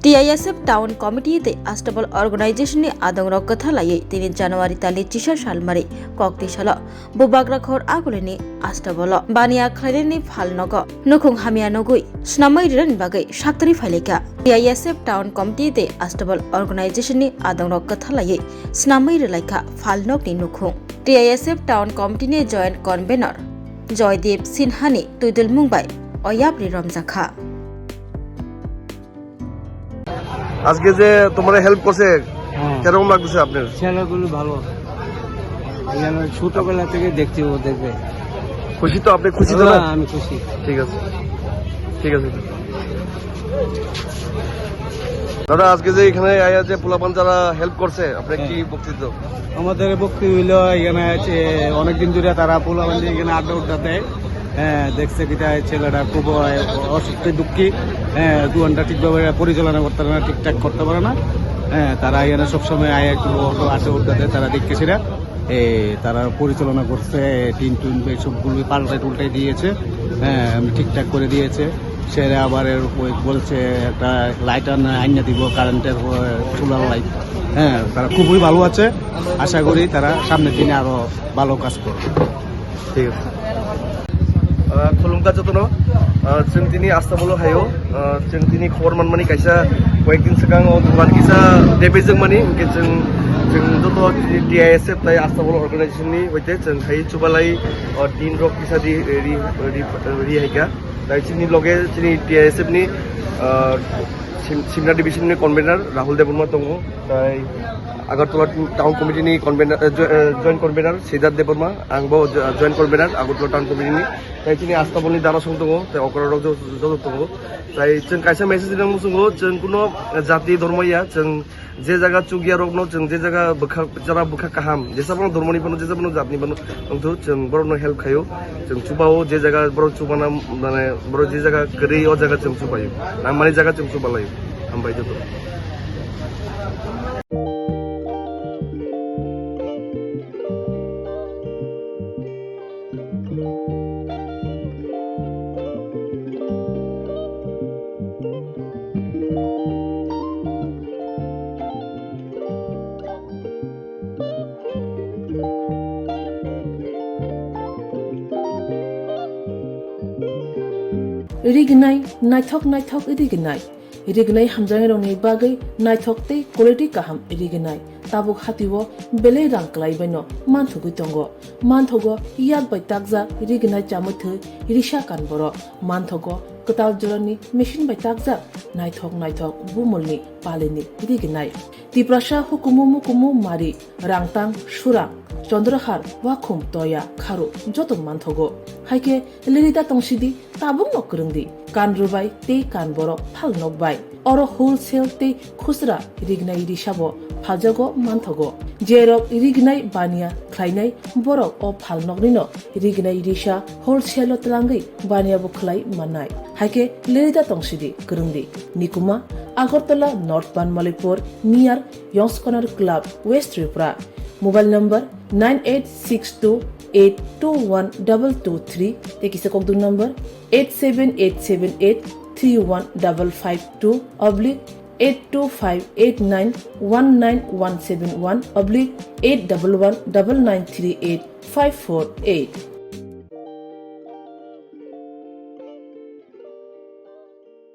TISF town কমিটিতে Astabal অর্গানাইজেশনে আদং Rwkha থালাयै 3 জানুয়ারি তালি চিসা সালমারি কক্তি সাল বুবাগ্রা খর আগলেনি Astabal Baniya Khlainaini Phalnok nukhung hamia nogui Swnamai ren bagai saktari phaileka TISF town কমিটিতে Astabal অর্গানাইজেশনে আদং Rwkha থালাयै Swnamai relaika Phalnok ni nukhung TISF town কমিটিনি জয়েন্ট কনভেনর জয়দেব সিনহানি তুইদুল মুংবাই অয়াবরি রমজাখা আজকে যে তোমরা হেল্প করছে কেমন লাগছে আপনার? ছেলেগুলো ভালো, ছোটবেলা থেকে দেখছি ওদেরকে। খুশি তো? আপনি খুশি তো? আমি খুশি। ঠিক আছে, ঠিক আছে দাদা। আজকে যে এখানে আয়া যে পোলাপান যারা হেল্প করছে, আপনি কি বক্তব্য? আমাদের বক্তব্য হইল এখানে আছে অনেকদিন ধরে তারা পোলাপান এখানে আড্ডা উড্ডা দেয়। হ্যাঁ, দেখছে কিটা ছেলেরা খুব অসুস্থ দুঃখী। হ্যাঁ, দোকানটা ঠিকভাবে পরিচালনা করতে পারে না, ঠিকঠাক করতে পারে না। হ্যাঁ, তারা এখানে সবসময় আয় একটু আড্ডা উড্ডা দেয়। তারা দেখছে সেটা তারা পরিচালনা করছে, টিন টুন সবগুলো পাল্টাই টুলটাই দিয়েছে। হ্যাঁ, ঠিকঠাক করে দিয়েছে। সেরা আবার বলছে একটা লাইট আইনা দিব, কারেন্টের সোলার লাইট। হ্যাঁ, তারা খুবই ভালো আছে। আশা করি তারা সামনের দিনে আরো ভালো কাজ করবে। ঠিক আছে। खुलुमगा जतन जों दिनै आस्ताबलाव हायो जों दिनै खबर मोनमानि कायसा कयेकदिन सिगां दुकान किसा देबेजों मानि जों जत TISF ताय आस्ताबल अर्गानाइजेशननि हयते जों हाय चुबालाय दिन रक किसा दि रि हायगा ताय जोंनि लगे जोंनि TISF नि सिमना डिभिजननि कनभेनर राहुल देबर्मा दङ। ताय Agartala town कमिटिनि convenor joint convenor Siddharth Debbarma, आंबो जयेन्ट कनभेनर आगरतला टाउन कमिटिनि। ताय जोंनि आस्ताबलनि दारासं दङ, ताय अकराराव जज दङ। ताय जों कायसा मेसेज दिनां मुसुङो जों कुनो जाति धर्मया जों जे जायगा चुगिया रगनो जों जे जायगा जरा बुखा काहाम जेसाबनो धर्मनि बनो जेसाबनो जातनि बनो अंतु जों बरनो हेल्प खायो। जों चुबाओ जे जायगा बर चुबाना माने बर जे जायगा गरै ओ जायगा जों चुबायो ना माने जायगा जों चुबालायो हामबाय जतो। रिगनाय नायथक रिगनाय हामजानाय रंनि बागै नायथकते क्वालिटी काहाम रिगनाय ताबुक हातिव बेले रांक्लाय बायनो मानथुगै दंग मानथगो याक बाय ताकजा रिगनाय चामथो रिशा कानबर मानथगो कताल जरनि मेशिन बाय ताकजा नायथक बुमलनि पालेनि रिगनाय तिप्रासा हुकुमु मारि रांतां सुरां चंद्रहार वाखुम तया खारु जतन मानथगो हायके लिरिदा तंसिदि ताबुक नकरंदि कानरुबाय ते कानबर फालनक बाय अर होलसेल ते खुसरा रिगनाय रिसाबो फालजागो मानथगो जेरक रिगनाय बानिया ख्लायनाय बरक अ फालनकनिनो रिगनाय रिसा होलसेल तलांगै बानियाबो खलाय माननाय हायके लिरिदा तंसिदि करंदि निकुमा Agartala north Banamalipur near young's corner club west Tripura mobile number 9862821223 तेकिसे कोकदु नंबर 87878315552 /82589191171 /8119938 548